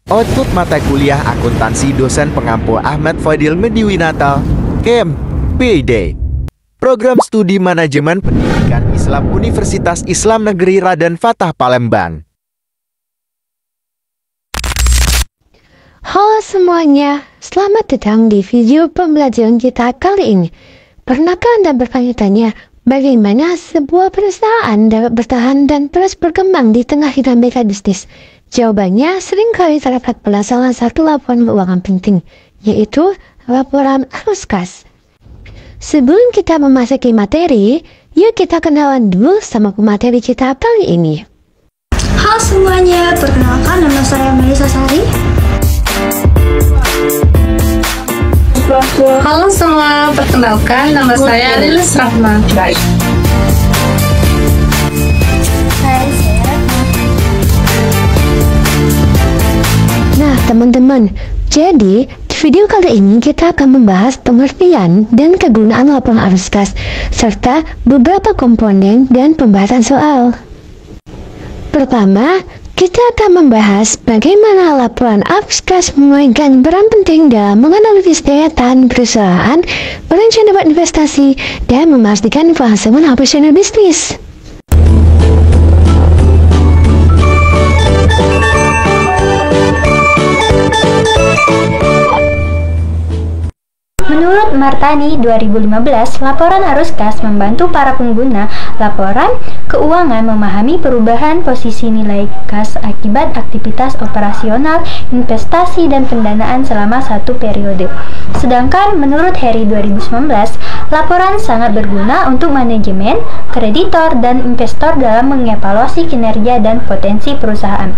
Output mata kuliah akuntansi dosen pengampu Ahmad Fadil Mediwinata, KM, PhD. Program Studi Manajemen Pendidikan Islam Universitas Islam Negeri Raden Fatah Palembang. Halo semuanya, selamat datang di video pembelajaran kita kali ini. Pernahkah Anda bertanya-tanya bagaimana sebuah perusahaan dapat bertahan dan terus berkembang di tengah dinamika bisnis? Jawabannya seringkali terdapat pada salah satu laporan keuangan penting, yaitu laporan arus kas. Sebelum kita memasuki materi, yuk kita kenalan dulu sama pemateri kita kali ini. Halo semuanya, perkenalkan nama saya Melisa Sari. Halo semua, perkenalkan nama saya Lilis Rahma. Baik. Nah teman-teman, jadi di video kali ini kita akan membahas pengertian dan kegunaan laporan arus kas, serta beberapa komponen dan pembahasan soal. Pertama, kita akan membahas bagaimana laporan arus kas memainkan peran penting dalam menganalisis daya tahan perusahaan, merencanakan investasi, dan memastikan kelangsungan operasional bisnis. Menurut Martani 2015, laporan arus kas membantu para pengguna laporan keuangan memahami perubahan posisi nilai kas akibat aktivitas operasional, investasi, dan pendanaan selama satu periode. Sedangkan menurut Heri 2019, laporan sangat berguna untuk manajemen, kreditor, dan investor dalam mengevaluasi kinerja dan potensi perusahaan.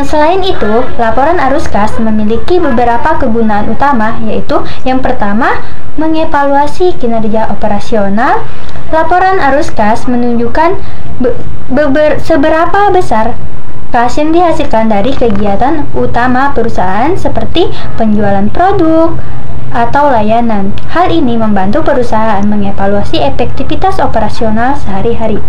Selain itu, laporan arus kas memiliki beberapa kegunaan utama, yaitu yang pertama, mengevaluasi kinerja operasional. Laporan arus kas menunjukkan seberapa besar kas yang dihasilkan dari kegiatan utama perusahaan seperti penjualan produk atau layanan. Hal ini membantu perusahaan mengevaluasi efektivitas operasional sehari-hari.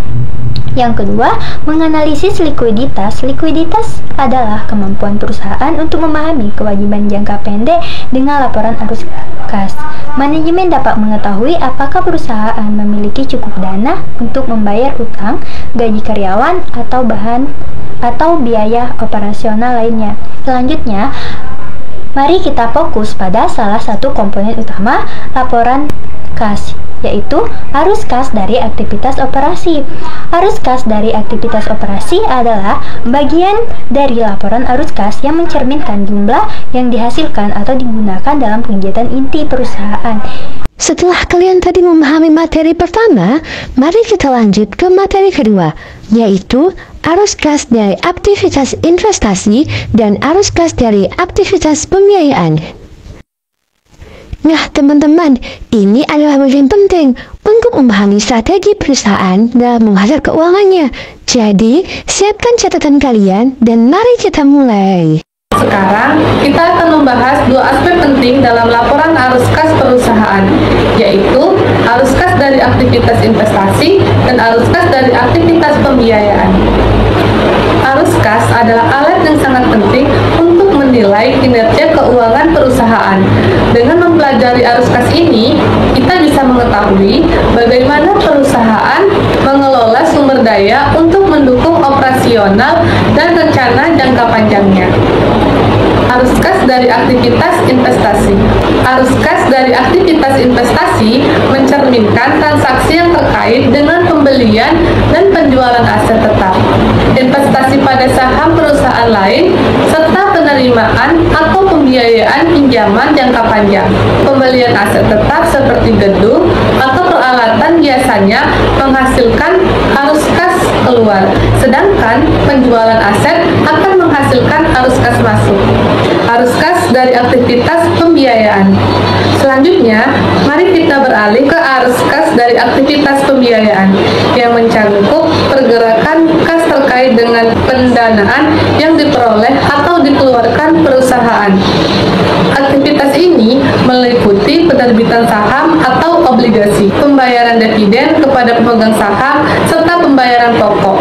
Yang kedua, menganalisis likuiditas. Likuiditas adalah kemampuan perusahaan untuk memahami kewajiban jangka pendek dengan laporan arus kas. Manajemen dapat mengetahui apakah perusahaan memiliki cukup dana untuk membayar utang, gaji karyawan, atau biaya operasional lainnya. Selanjutnya, mari kita fokus pada salah satu komponen utama laporan kas, yaitu arus kas dari aktivitas operasi. Arus kas dari aktivitas operasi adalah bagian dari laporan arus kas yang mencerminkan jumlah yang dihasilkan atau digunakan dalam kegiatan inti perusahaan. Setelah kalian tadi memahami materi pertama, mari kita lanjut ke materi kedua, yaitu arus kas dari aktivitas investasi dan arus kas dari aktivitas pembiayaan. Nah teman-teman, ini adalah bagian penting untuk memahami strategi perusahaan dalam menghasilkan keuangannya. Jadi, siapkan catatan kalian dan mari kita mulai. Sekarang, kita akan membahas dua aspek penting dalam laporan arus kas perusahaan, yaitu arus kas dari aktivitas investasi dan arus kas dari aktivitas pembiayaan. Arus kas adalah alat yang sangat penting untuk menilai kinerja keuangan perusahaan. Dengan mempelajari arus kas ini, kita bisa mengetahui bagaimana perusahaan mengelola sumber daya untuk mendukung operasional dan rencana jangka panjangnya. Arus kas dari aktivitas investasi. Arus kas dari aktivitas investasi mencerminkan transaksi yang terkait dengan pembelian dan penjualan aset tetap, investasi pada saham perusahaan lain, serta penerimaan atau pembiayaan pinjaman jangka panjang. Pembelian aset tetap seperti gedung atau peralatan biasanya menghasilkan arus kas keluar, sedangkan penjualan aset akan menghasilkan arus kas masuk. Arus kas dari aktivitas pembiayaan. Selanjutnya, mari kita beralih ke arus kas dari aktivitas pembiayaan yang mencakup pergerakan kas terkait dengan pendanaan yang diperoleh atau dikeluarkan perusahaan. Aktivitas ini meliputi penerbitan saham atau obligasi, pembayaran dividen kepada pemegang saham, serta pembayaran pokok.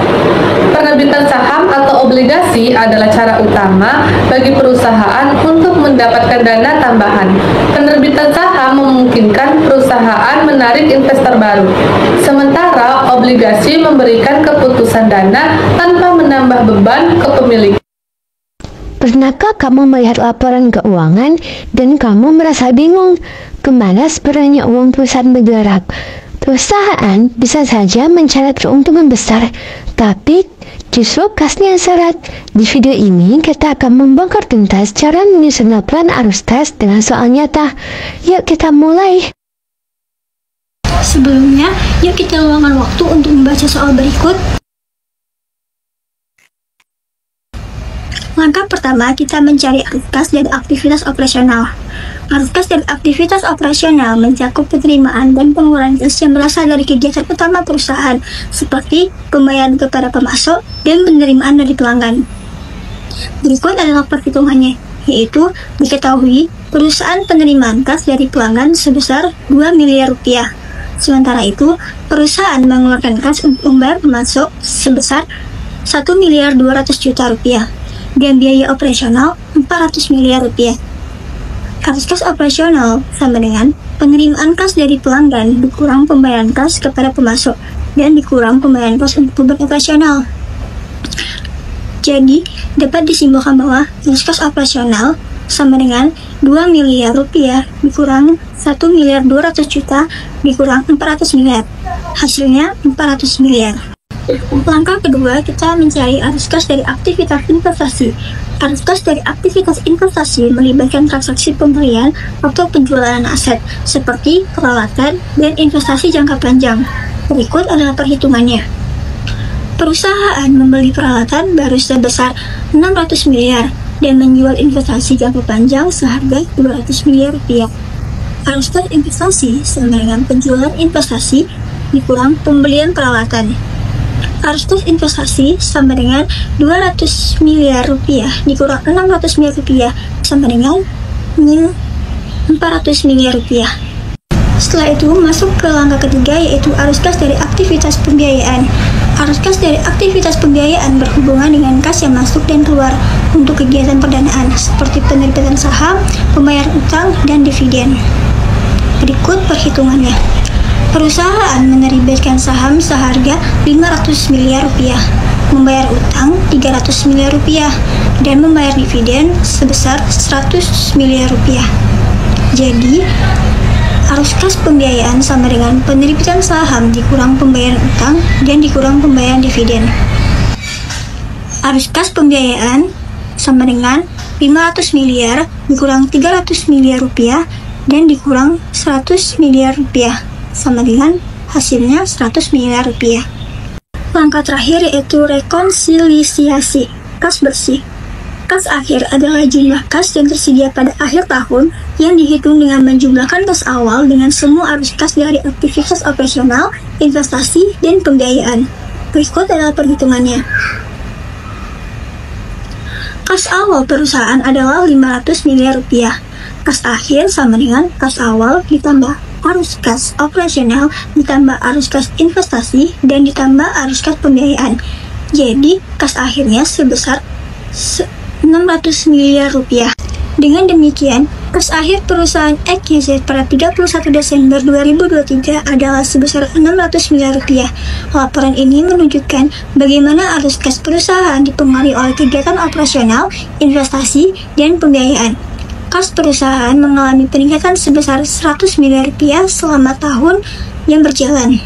Penerbitan saham atau bahwa obligasi adalah cara utama bagi perusahaan untuk mendapatkan dana tambahan. Penerbitan saham memungkinkan perusahaan menarik investor baru, sementara obligasi memberikan keputusan dana tanpa menambah beban kepemilikan. Pernahkah kamu melihat laporan keuangan dan kamu merasa bingung kemana sebenarnya uang perusahaan bergerak? Perusahaan bisa saja mencari keuntungan besar, tapi justru kasnya syarat. Di video ini kita akan membongkar tuntas cara menyusun laporan arus kas dengan soal nyata. Yuk kita mulai. Sebelumnya, yuk kita luangkan waktu untuk membaca soal berikut. Langkah pertama, kita mencari arus kas dari aktivitas operasional. Arus kas dari aktivitas operasional mencakup penerimaan dan pengeluaran kas yang berasal dari kegiatan utama perusahaan, seperti pembayaran kepada pemasok dan penerimaan dari pelanggan. Berikut adalah perhitungannya, yaitu diketahui perusahaan penerimaan kas dari pelanggan sebesar 2 miliar rupiah. Sementara itu, perusahaan mengeluarkan kas untuk membayar pemasok sebesar 1.200.000.000 rupiah. Dan biaya operasional 400 miliar rupiah. Arus kas operasional sama dengan penerimaan kas dari pelanggan dikurang pembayaran kas kepada pemasok dan dikurang pembayaran kas untuk beban operasional. Jadi, dapat disimpulkan bahwa arus kas operasional sama dengan 2 miliar rupiah dikurang 1.200.000.000 dikurang 400 miliar. Hasilnya 400 miliar. Langkah kedua, kita mencari arus kas dari aktivitas investasi. Arus kas dari aktivitas investasi melibatkan transaksi pembelian atau penjualan aset, seperti peralatan dan investasi jangka panjang. Berikut adalah perhitungannya. Perusahaan membeli peralatan baru sebesar 600 miliar dan menjual investasi jangka panjang seharga 200 miliar rupiah. Arus kas investasi sama dengan penjualan investasi dikurang pembelian peralatan. Arus kas investasi sama dengan 200 miliar rupiah dikurang 600 miliar rupiah sama dengan 400 miliar rupiah. Setelah itu masuk ke langkah ketiga, yaitu arus kas dari aktivitas pembiayaan. Arus kas dari aktivitas pembiayaan berhubungan dengan kas yang masuk dan keluar untuk kegiatan perdanaan seperti penerbitan saham, pembayaran utang, dan dividen. Berikut perhitungannya. Perusahaan menerbitkan saham seharga 500 miliar rupiah, membayar utang 300 miliar rupiah, dan membayar dividen sebesar 100 miliar rupiah. Jadi, arus kas pembiayaan sama dengan penerbitan saham dikurang pembayaran utang dan dikurang pembayaran dividen. Arus kas pembiayaan sama dengan 500 miliar dikurang 300 miliar rupiah dan dikurang 100 miliar rupiah. Sama dengan hasilnya 100 miliar rupiah. Langkah terakhir yaitu rekonsiliasi kas bersih. Kas akhir adalah jumlah kas yang tersedia pada akhir tahun yang dihitung dengan menjumlahkan kas awal dengan semua arus kas dari aktivitas operasional, investasi, dan pembiayaan. Berikut adalah perhitungannya. Kas awal perusahaan adalah 500 miliar rupiah. Kas akhir sama dengan kas awal ditambah arus kas operasional ditambah arus kas investasi dan ditambah arus kas pembiayaan. Jadi, kas akhirnya sebesar 600 miliar rupiah. Dengan demikian, kas akhir perusahaan XYZ pada 31 Desember 2023 adalah sebesar 600 miliar rupiah. Laporan ini menunjukkan bagaimana arus kas perusahaan dipengaruhi oleh kegiatan operasional, investasi, dan pembiayaan. Kas perusahaan mengalami peningkatan sebesar 100 miliar rupiah selama tahun yang berjalan.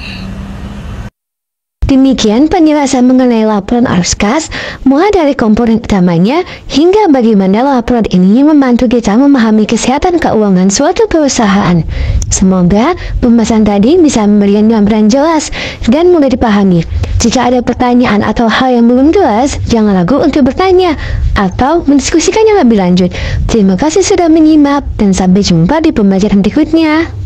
Demikian penjelasan mengenai laporan arus kas, mulai dari komponen utamanya hingga bagaimana laporan ini membantu kita memahami kesehatan keuangan suatu perusahaan. Semoga pembahasan tadi bisa memberikan gambaran jelas dan mudah dipahami. Jika ada pertanyaan atau hal yang belum jelas, jangan ragu untuk bertanya atau mendiskusikannya lebih lanjut. Terima kasih sudah menyimak dan sampai jumpa di pembelajaran berikutnya.